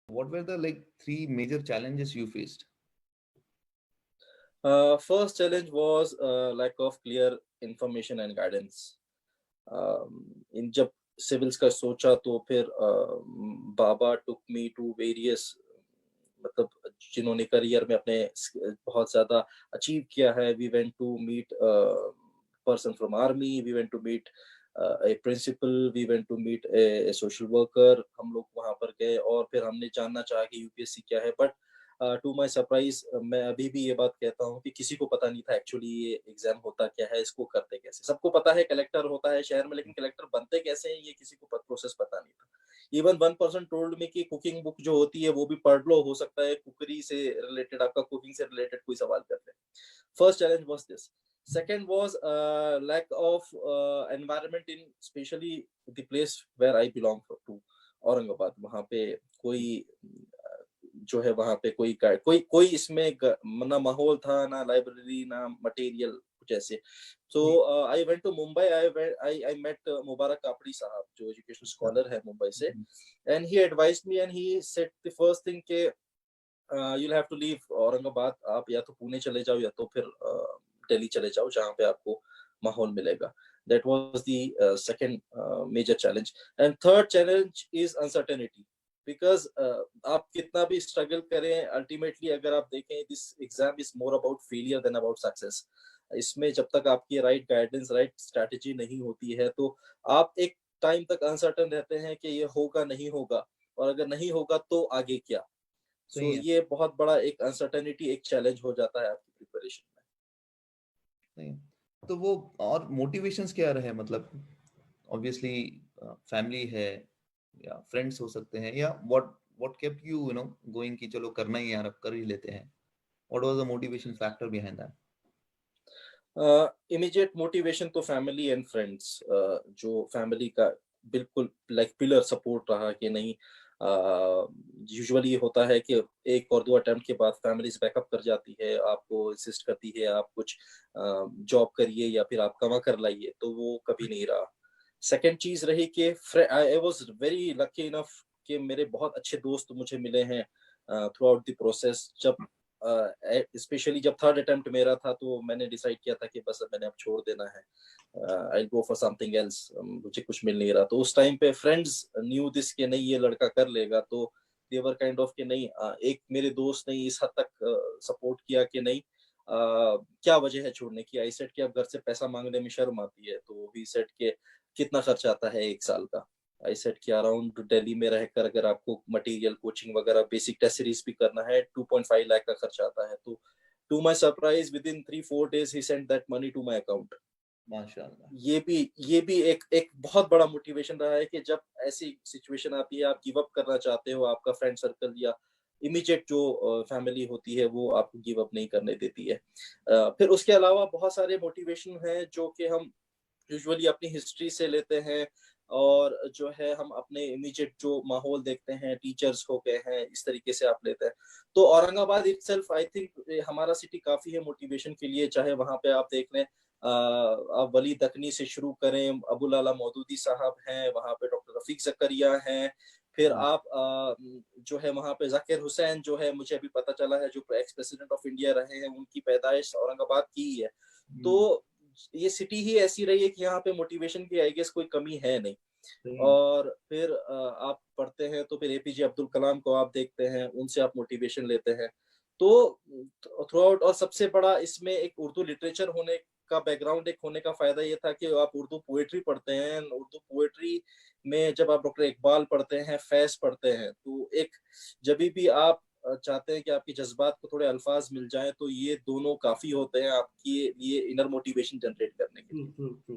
What were the like three major challenges you faced? First challenge was lack of clear information and guidance. इन जब civils का सोचा तो फिर बाबा टुक मी to various, मतलब जिन्होंने करियर में अपने बहुत ज्यादा अचीव किया है. We went to meet person from army, we went to meet a principal, we went to meet a social worker. हम लोग वहां पर गए और फिर हमने जानना चाहा कि यूपीएससी क्या है. बट टू माय सरप्राइज मैं अभी भी ये बात कहता हूँ कि किसी को पता नहीं था एक्चुअली ये एग्जाम होता क्या है, इसको करते कैसे. सबको पता है कलेक्टर होता है शहर में, लेकिन कलेक्टर बनते कैसे हैं ये किसी को प्रोसेस पता नहीं था. इवन 1% टोल्ड में कि कुकिंग बुक जो होती है वो भी पढ़ लो, हो सकता है कुकरी से रिलेटेड, आपका कुकिंग से रिलेटेड कोई सवाल कर ले. First challenge was this. Second was lack of environment in especially the place where I belong to, Aurangabad. वहाँ पे कोई जो है वहाँ पे कोई इसमें ना माहौल था, ना लाइब्रेरी, ना मटेरियल कुछ ऐसे. So I went to Mumbai. I met Mubarak Kapdi साहब जो एजुकेशन स्कॉलर है मुंबई से, and he advised me and he said the first thing के you'll have to leave Aurangabad. आप या तो पुणे चले जाओ या तो फिर दिल्ली चले जाओ जहाँ पे आपको माहौल मिलेगा. That was the second major challenge. And third challenge is uncertainty. Because आप कितना भी स्ट्रगल करें, अल्टीमेटली अगर आप देखें this exam is more about failure than about success. इसमें जब तक आपकी राइट गाइडेंस, राइट स्ट्रैटेजी नहीं होती है तो आप एक टाइम तक अनसर्टन रहते हैं कि ये होगा नहीं होगा, और अगर नहीं होगा तो आगे क्या. सो ये बहुत बड़ा एक अनसर्टेनिटी, एक चैलेंज हो जाता है आपकी प्रिपरेशन में. तो वो और मोटिवेशंस क्या रहे, मतलब ऑब्वियसली फैमिली है या फ्रेंड्स हो सकते हैं, या what kept you know going कि चलो करना ही यार, अब कर ही लेते हैं. What was the motivation factor behind that? Immediate motivation तो फैमिली एंड फ्रेंड्स, जो फैमिली का बिल्कुल लाइक पिलर सपोर्ट रहा कि नहीं. यूजुअली होता है कि एक और दो अटेम्प्ट के बाद फैमिलीज बैकअप कर जाती है, आपको इंसिस्ट करती है आप कुछ जॉब करिए या फिर आप कमा कर लाइए, तो वो कभी नहीं रहा. सेकेंड चीज रही कि I was very lucky enough कि मेरे बहुत अच्छे दोस्त मुझे मिले हैं थ्रू आउट द प्रोसेस. जब स्पेशली जब थर्ड अटेम्प्ट मेरा था तो मैंने डिसाइड किया था कि बस मैंने अब छोड़ देना है, आई गो फॉर समथिंग एल्स, मुझे कुछ मिल नहीं रहा. तो उस टाइम पे फ्रेंड्स न्यू दिस के नहीं ये लड़का कर लेगा, तो देवर काइंड ऑफ के नहीं. एक मेरे दोस्त ने इस हद तक सपोर्ट किया कि नहीं क्या वजह है छोड़ने की. आई सेड कि अब घर से पैसा मांगने में शर्म आती है, तो ही सेड के कितना खर्च आता है एक साल का. आई सेड कि अराउंड दिल्ली में रहकर अगर आपको मटेरियल, कोचिंग वगैरह, बेसिक टेस्ट सीरीज भी करना है 2.5 लाख का खर्चा आता है. तो to my surprise within 3-4 days ही sent that money to my account. माशाल्लाह. ये भी एक बहुत बड़ा मोटिवेशन रहा है कि जब ऐसी सिचुएशन आती है, आप गिव अप करना चाहते हो, आपका फ्रेंड सर्कल या इमीडिएट जो फैमिली होती है वो आपको गिव अप नहीं करने देती है. फिर उसके अलावा बहुत सारे मोटिवेशन हैं जो कि हम यूजुअली अपनी हिस्ट्री से लेते हैं, और जो है हम अपने इमीडिएट जो माहौल देखते हैं, टीचर्स हो गए हैं, इस तरीके से आप लेते हैं. तो औरंगाबाद इटसेल्फ आई थिंक हमारा सिटी काफी है मोटिवेशन के लिए. चाहे वहां पे आप देख लें, आप वली दकनी से शुरू करें, अबुल आला मौदूदी साहब हैं, वहां पे डॉक्टर रफीक जकरिया हैं, फिर आप जो है वहां पे जाकिर हुसैन जो है, मुझे अभी पता चला है, जो एक्स प्रेसिडेंट ऑफ इंडिया रहे हैं, उनकी पैदाइश औरंगाबाद की ही है. तो ये सिटी ही ऐसी रही है कि यहाँ पे मोटिवेशन की आई गेस कोई कमी है नहीं. और फिर आप पढ़ते हैं तो फिर एपीजे अब्दुल कलाम को आप देखते हैं, उनसे आप मोटिवेशन लेते हैं. तो थ्रू आउट, और सबसे बड़ा इसमें एक उर्दू लिटरेचर होने का बैकग्राउंड एक होने का फायदा ये था कि आप उर्दू पोएट्री पढ़ते हैं. उर्दू पोएट्री में जब आप डॉक्टर इकबाल पढ़ते हैं, फैज पढ़ते हैं, तो एक जब भी आप चाहते हैं कि आपके जज्बात को थोड़े अल्फाज मिल जाएं, तो ये दोनों काफी होते हैं आपके लिए इनर मोटिवेशन जनरेट करने के लिए.